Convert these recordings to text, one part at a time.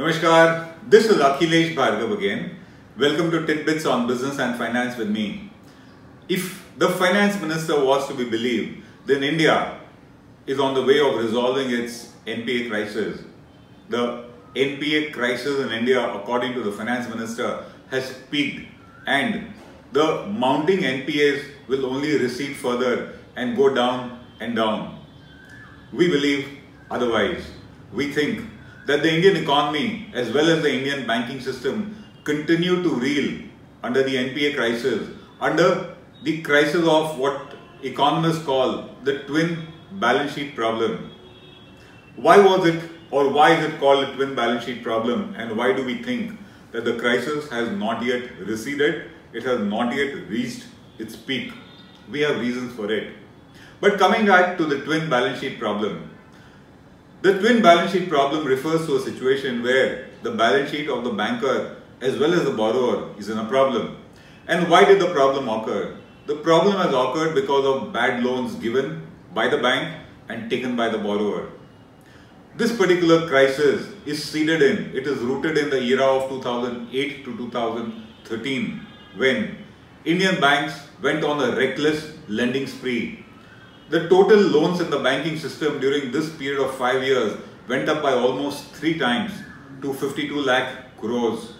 Namaskar, this is Akhilesh Bhargav again. Welcome to Tidbits on Business and Finance with me. If the Finance Minister was to be believed, then India is on the way of resolving its NPA crisis. The NPA crisis in India, according to the Finance Minister, has peaked and the mounting NPAs will only recede further and go down and down. We believe otherwise. We think that the Indian economy as well as the Indian banking system continue to reel under the NPA crisis, under the crisis of what economists call the twin balance sheet problem. Why was it, or why is it called a twin balance sheet problem, and why do we think that the crisis has not yet receded, it has not yet reached its peak? We have reasons for it. But coming back to the twin balance sheet problem, the twin balance sheet problem refers to a situation where the balance sheet of the banker as well as the borrower is in a problem. And why did the problem occur? The problem has occurred because of bad loans given by the bank and taken by the borrower. This particular crisis is seeded in, it is rooted in the era of 2008 to 2013 when Indian banks went on a reckless lending spree. The total loans in the banking system during this period of 5 years went up by almost 3 times to 52 lakh crores.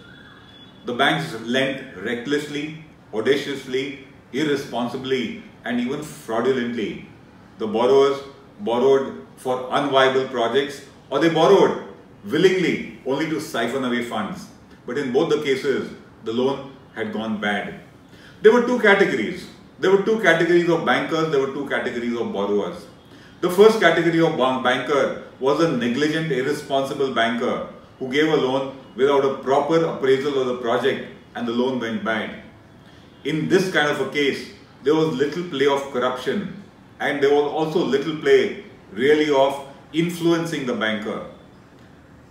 The banks lent recklessly, audaciously, irresponsibly and even fraudulently. The borrowers borrowed for unviable projects or they borrowed willingly only to siphon away funds. But in both the cases, the loan had gone bad. There were two categories. There were two categories of bankers, there were two categories of borrowers. The first category of banker was a negligent, irresponsible banker who gave a loan without a proper appraisal of the project and the loan went bad. In this kind of a case, there was little play of corruption and there was also little play really of influencing the banker.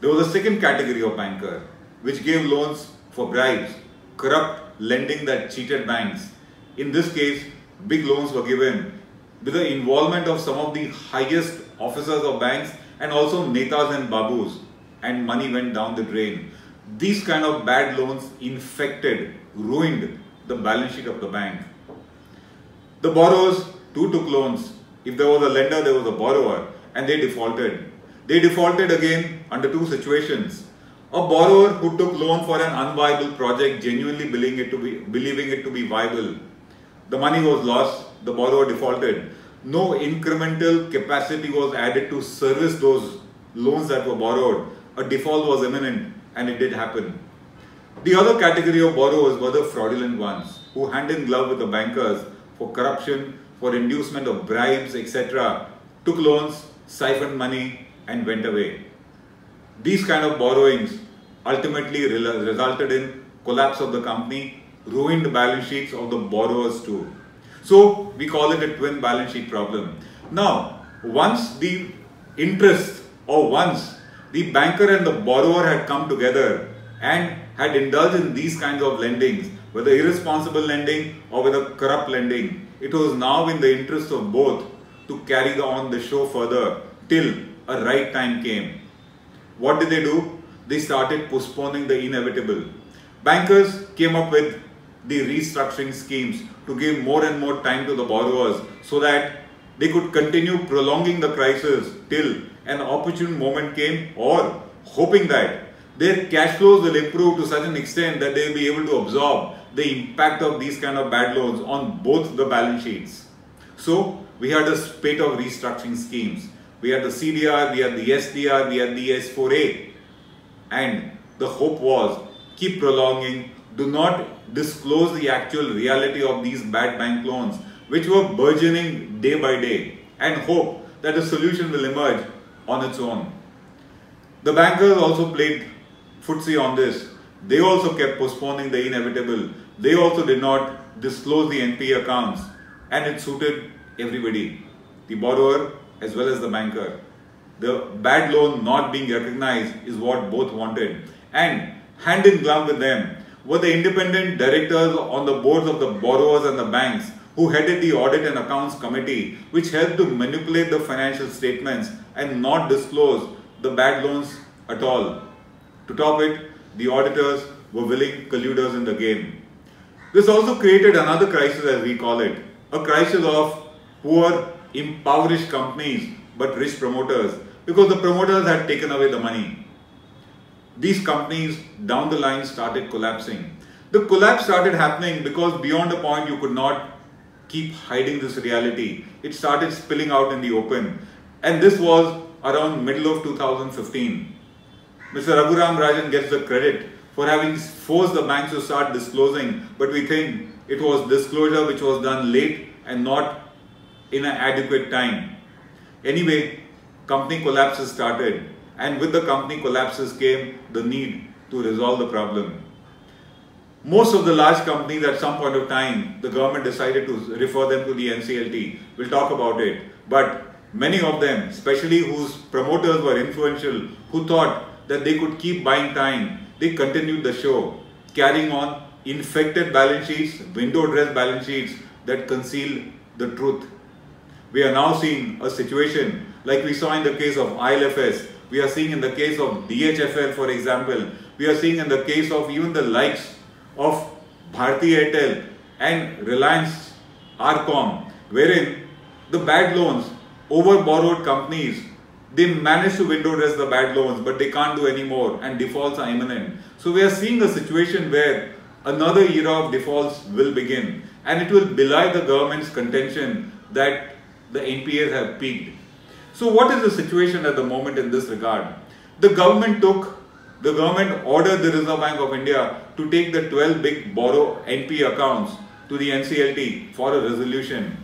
There was a second category of banker which gave loans for bribes, corrupt lending that cheated banks. In this case, big loans were given with the involvement of some of the highest officers of banks and also netas and babus, and money went down the drain. These kind of bad loans infected, ruined the balance sheet of the bank. The borrowers too took loans. If there was a lender, there was a borrower, and they defaulted. They defaulted again under two situations. A borrower who took loan for an unviable project, genuinely believing it to be viable. The money was lost, the borrower defaulted. No incremental capacity was added to service those loans that were borrowed. A default was imminent and it did happen. The other category of borrowers were the fraudulent ones who hand in glove with the bankers for corruption, for inducement of bribes, etc. Took loans, siphoned money and went away. These kind of borrowings ultimately resulted in collapse of the company, ruined balance sheets of the borrowers too. So we call it a twin balance sheet problem. Now, once the interest or once the banker and the borrower had come together and had indulged in these kinds of lendings, whether irresponsible lending or whether corrupt lending, it was now in the interest of both to carry on the show further till a right time came. What did they do? They started postponing the inevitable. Bankers came up with the restructuring schemes to give more and more time to the borrowers so that they could continue prolonging the crisis till an opportune moment came, or hoping that their cash flows will improve to such an extent that they will be able to absorb the impact of these kind of bad loans on both the balance sheets. So we had a spate of restructuring schemes. We had the CDR, we had the SDR, we had the S4A, and the hope was keep prolonging, do not disclose the actual reality of these bad bank loans which were burgeoning day by day, and hope that a solution will emerge on its own. The bankers also played footsie on this. They also kept postponing the inevitable. They also did not disclose the NPA accounts, and it suited everybody, the borrower as well as the banker. The bad loan not being recognized is what both wanted, and hand in glove with them were the independent directors on the boards of the borrowers and the banks who headed the audit and accounts committee, which helped to manipulate the financial statements and not disclose the bad loans at all. To top it, the auditors were willing colluders in the game. This also created another crisis, as we call it, a crisis of poor, impoverished companies but rich promoters, because the promoters had taken away the money. These companies down the line started collapsing. The collapse started happening because beyond a point you could not keep hiding this reality. It started spilling out in the open, and this was around middle of 2015. Mr. Raghuram Rajan gets the credit for having forced the banks to start disclosing, but we think it was disclosure which was done late and not in an adequate time. Anyway, company collapses started, and with the company collapses came the need to resolve the problem. Most of the large companies at some point of time, the government decided to refer them to the NCLT. We'll talk about it. But many of them, especially whose promoters were influential, who thought that they could keep buying time, they continued the show, carrying on infected balance sheets, window dress balance sheets that conceal the truth. We are now seeing a situation like we saw in the case of ILFS, we are seeing in the case of DHFL, for example, we are seeing in the case of even the likes of Bharti Airtel and Reliance Arcom, wherein the bad loans, over-borrowed companies, they manage to window dress the bad loans, but they can't do any more and defaults are imminent. So we are seeing a situation where another era of defaults will begin, and it will belie the government's contention that the NPAs have peaked. So what is the situation at the moment in this regard? The government ordered the Reserve Bank of India to take the 12 big NPA accounts to the NCLT for a resolution.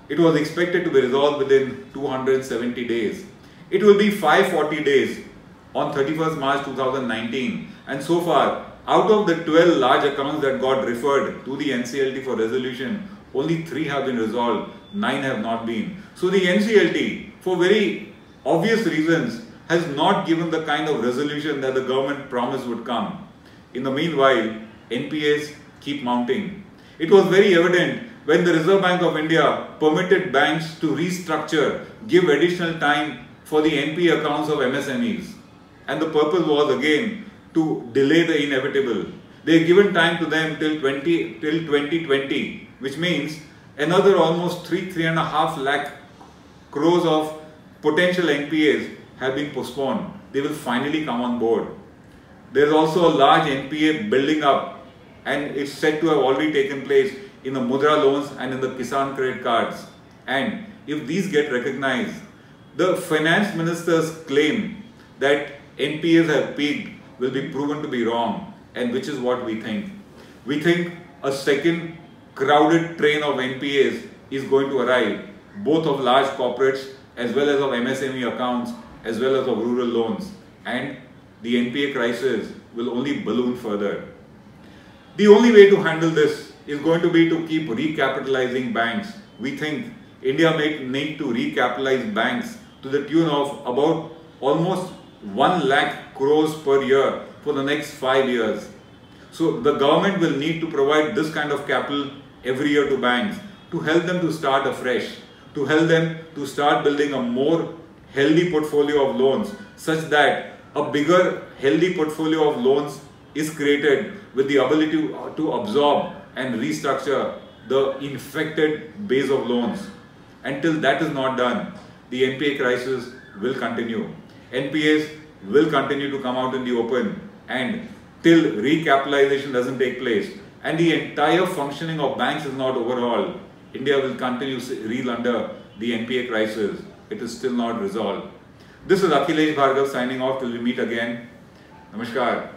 It was expected to be resolved within 270 days. It will be 540 days on 31st March 2019, and so far, out of the 12 large accounts that got referred to the NCLT for resolution, only 3 have been resolved, 9 have not been. So the NCLT, for very obvious reasons, has not given the kind of resolution that the government promised would come. In the meanwhile, NPAs keep mounting. It was very evident when the Reserve Bank of India permitted banks to restructure, give additional time for the NPA accounts of MSMEs. And the purpose was again to delay the inevitable. They have given time to them till 2020, which means another almost 3.5 lakh crores of potential NPAs have been postponed. They will finally come on board. There is also a large NPA building up, and it's said to have already taken place in the Mudra loans and in the Kisan credit cards. And if these get recognized, the finance minister's claim that NPAs have peaked will be proven to be wrong, and which is what we think. We think a second crowded train of NPAs is going to arrive, both of large corporates as well as of MSME accounts as well as of rural loans, and the NPA crisis will only balloon further. The only way to handle this is going to be to keep recapitalizing banks. We think India may need to recapitalize banks to the tune of about almost 1 lakh crores per year for the next 5 years. So the government will need to provide this kind of capital every year to banks to help them to start afresh, to help them to start building a more healthy portfolio of loans, such that a bigger healthy portfolio of loans is created with the ability to absorb and restructure the infected base of loans. Until that is not done, the NPA crisis will continue. NPAs will continue to come out in the open, and till recapitalization doesn't take place and the entire functioning of banks is not overhauled, India will continue to reel under the NPA crisis. It is still not resolved. This is Akhilesh Bhargav signing off till we meet again. Namaskar.